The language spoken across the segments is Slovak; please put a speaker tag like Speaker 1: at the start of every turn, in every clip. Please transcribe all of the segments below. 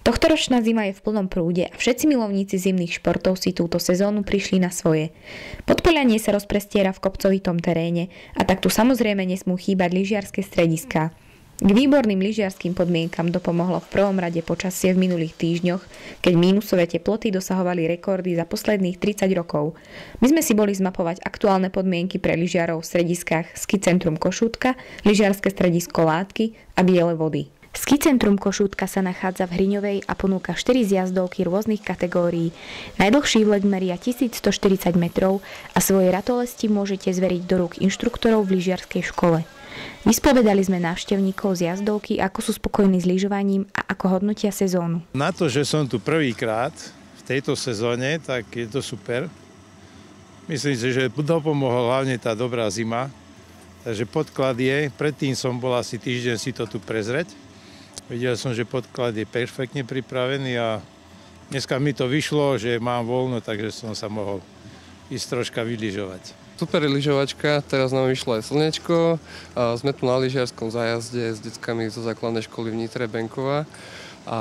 Speaker 1: Tohtoročná zima je v plnom prúde a všetci milovníci zimných športov si túto sezónu prišli na svoje. Podpoľanie sa rozprestiera v kopcovitom teréne a tak tu samozrejme nesmú chýbať lyžiarske strediská. K výborným lyžiarským podmienkam dopomohlo v prvom rade počasie v minulých týždňoch, keď mínusové teploty dosahovali rekordy za posledných 30 rokov. My sme si boli zmapovať aktuálne podmienky pre lyžiarov v strediskách Ski centrum Košútka, lyžiarske stredisko Látky a Biele vody. Ski centrum Košútka sa nachádza v Hriňovej a ponúka 4 zjazdovky rôznych kategórií. Najdlhší vlet meria 1140 metrov a svoje ratolesti môžete zveriť do rúk inštruktorov v lyžiarskej škole. Vyspovedali sme návštevníkov z jazdovky, ako sú spokojní s lyžovaním a ako hodnotia sezónu.
Speaker 2: Na to, že som tu prvýkrát v tejto sezóne, tak je to super. Myslím si, že dopomohla hlavne tá dobrá zima. Takže podklad je, predtým som bol asi týždeň si to tu prezrieť. Videl som, že podklad je perfektne pripravený a dneska mi to vyšlo, že mám voľno, takže som sa mohol ísť troška vylyžovať.
Speaker 3: Super lyžovačka, teraz nám vyšlo aj slnečko. Sme tu na lyžiarskom zájazde s deckami zo základnej školy v Nitre Benkova a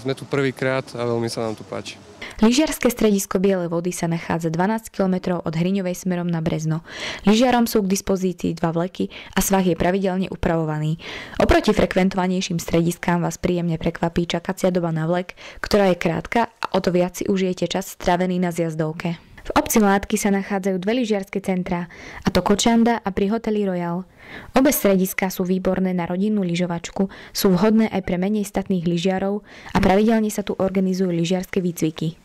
Speaker 3: sme tu prvýkrát a veľmi sa nám tu páči.
Speaker 1: Lyžiarske stredisko Biele vody sa nachádza 12 km od Hriňovej smerom na Brezno. Lyžiarom sú k dispozícii 2 vleky a svah je pravidelne upravovaný. Oproti frekventovanejším strediskám vás príjemne prekvapí čakacia doba na vlek, ktorá je krátka a o to viac si užijete čas strávený na zjazdovke. V obci Látky sa nachádzajú 2 lyžiarske centrá, a to Kočanda a pri hoteli Royal. Obe strediská sú výborné na rodinnú lyžovačku, sú vhodné aj pre menej statných lyžiarov a pravidelne sa tu organizujú lyžiarske výcviky.